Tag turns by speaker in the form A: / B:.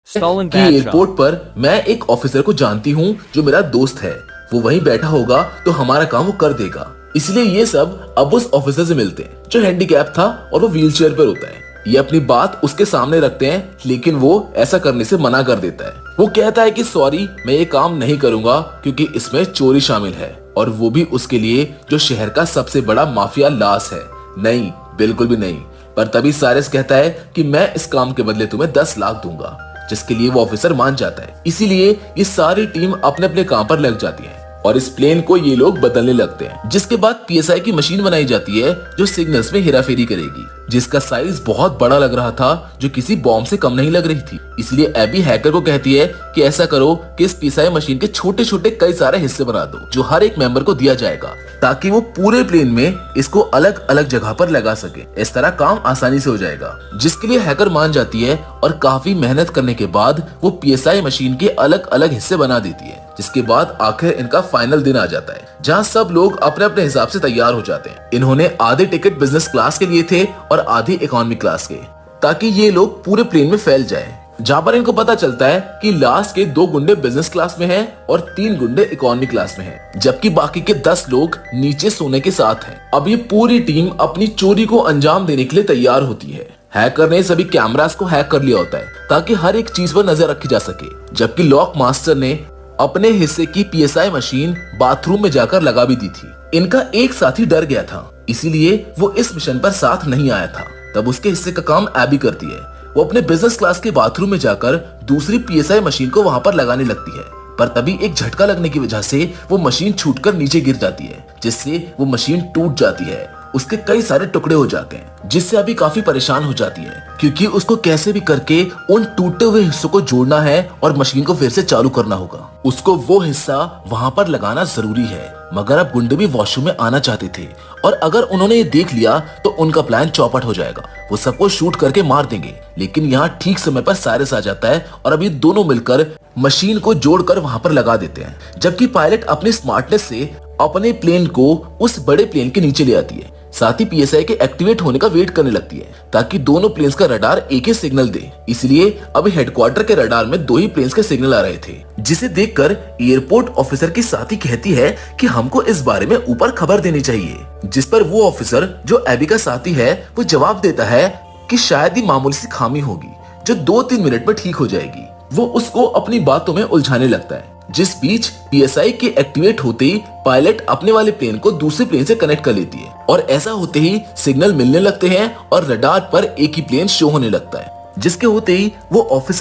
A: Stolen
B: कि
A: bad
B: airport
A: job.
B: पर मैं एक ऑफिसर को जानती हूँ जो मेरा दोस्त है। वो वहीं बैठा होगा तो हमारा काम वो कर देगा। इसलिए ये सब अब उस ऑफिसर से मिलते हैं जो हैंडीकैप था और वो व्हीलचेयर पर होता है। ये अपनी बात उसके सामने रखते हैं, लेकिन वो ऐसा करने से मना कर देता है। वो कहता है कि सॉरी, मैं ये काम नहीं करूंगा क्योंकि इसमें चोरी शामिल है, और वो भी उसके लिए जो शहर का सबसे बड़ा माफिया लास है। नहीं, बिल्कुल भी नहीं। पर तभी साइरस कहता है कि मैं इस काम के बदले तुम्हें 10 लाख दूंगा, जिसके लिए वो ऑफिसर मान जाता है। इसीलिए ये सारी टीम अपने अपने काम पर लग जाती है और इस प्लेन को ये लोग बदलने लगते हैं। जिसके बाद पीएसआई की मशीन बनाई जाती है जो सिग्नल्स में हेराफेरी करेगी, जिसका साइज बहुत बड़ा लग रहा था, जो किसी बॉम्ब से कम नहीं लग रही थी। इसलिए एबी हैकर को कहती है कि ऐसा करो कि इस पीएसआई मशीन के छोटे छोटे कई सारे हिस्से बना दो, जो हर एक मेंबर को दिया जाएगा, ताकि वो पूरे प्लेन में इसको अलग अलग जगह पर लगा सके। इस तरह काम आसानी से हो जाएगा, जिसके लिए हैकर मान जाती है और काफी मेहनत करने के बाद वो पीएसआई मशीन के अलग अलग हिस्से बना देती है। जिसके बाद आखिर इनका फाइनल दिन आ जाता है, जहां सब लोग अपने अपने हिसाब से तैयार हो जाते हैं। इन्होंने आधे टिकट बिजनेस क्लास के लिए थे और आधी इकोनॉमी क्लास के, ताकि ये लोग पूरे प्लेन में फैल जाएं। जहां पर इनको पता चलता है कि लास्ट के 2 गुंडे बिजनेस क्लास में हैं और 3 गुंडे इकोनॉमी क्लास में हैं, जबकि बाकी के 10 लोग नीचे सोने के साथ हैं। अब ये पूरी टीम अपनी चोरी को अंजाम देने के लिए तैयार होती है। हैकर ने सभी कैमरास को हैक कर लिया होता है ताकि हर एक चीज पर नजर रखी जा सके, जबकि लॉक मास्टर ने अपने हिस्से की पीएसआई मशीन बाथरूम में जाकर लगा भी दी थी। इनका एक साथी डर गया था, इसीलिए वो इस मिशन पर साथ नहीं आया था। तब उसके हिस्से का काम एबी करती है। वो अपने बिजनेस क्लास के बाथरूम में जाकर दूसरी पीएसआई मशीन को वहां पर लगाने लगती है, पर तभी एक झटका लगने की वजह से वो मशीन छूटकर नीचे गिर जाती है, जिससे वो मशीन टूट जाती है। उसके कई सारे टुकड़े हो जाते हैं, जिससे अभी काफी परेशान हो जाती है, क्योंकि उसको कैसे भी करके उन टूटे हुए हिस्सों को जोड़ना है और मशीन को फिर से चालू करना होगा। उसको वो हिस्सा वहां पर लगाना जरूरी है, मगर अब गुंडे भी वॉशरूम में आना चाहते थे, और अगर उन्होंने ये देख लिया तो उनका प्लान चौपट हो जाएगा। वो सबको शूट करके मार देंगे, लेकिन यहाँ ठीक समय पर साइरस आ जाता है और अभी दोनों मिलकर मशीन को जोड़कर वहां पर लगा देते हैं, जबकि पायलट अपनी स्मार्टनेस से अपने प्लेन को उस बड़े प्लेन के नीचे ले आती है। साथ ही पीएसआई के एक्टिवेट होने का वेट करने लगती है, ताकि दोनों प्लेन्स का रडार एक ही सिग्नल दे। इसलिए अभी हेडक्वार्टर के रडार में 2 ही प्लेन्स के सिग्नल आ रहे थे, जिसे देखकर एयरपोर्ट ऑफिसर की साथी कहती है कि हमको इस बारे में ऊपर खबर देनी चाहिए। जिस पर वो ऑफिसर जो एबी का साथी है वो जवाब देता है कि शायद ही मामूली सी खामी होगी जो 2-3 मिनट में ठीक हो जाएगी। वो उसको अपनी बातों में उलझाने लगता है। जिस बीच पीएसआई के एक्टिवेट होते ही पायलट अपने वाले प्लेन को दूसरे प्लेन से कनेक्ट कर लेती है, और ऐसा होते ही सिग्नल मिलने लगते हैं और रडार पर एक ही प्लेन शो होने लगता है। जिसके होते ही वो ऑफिसर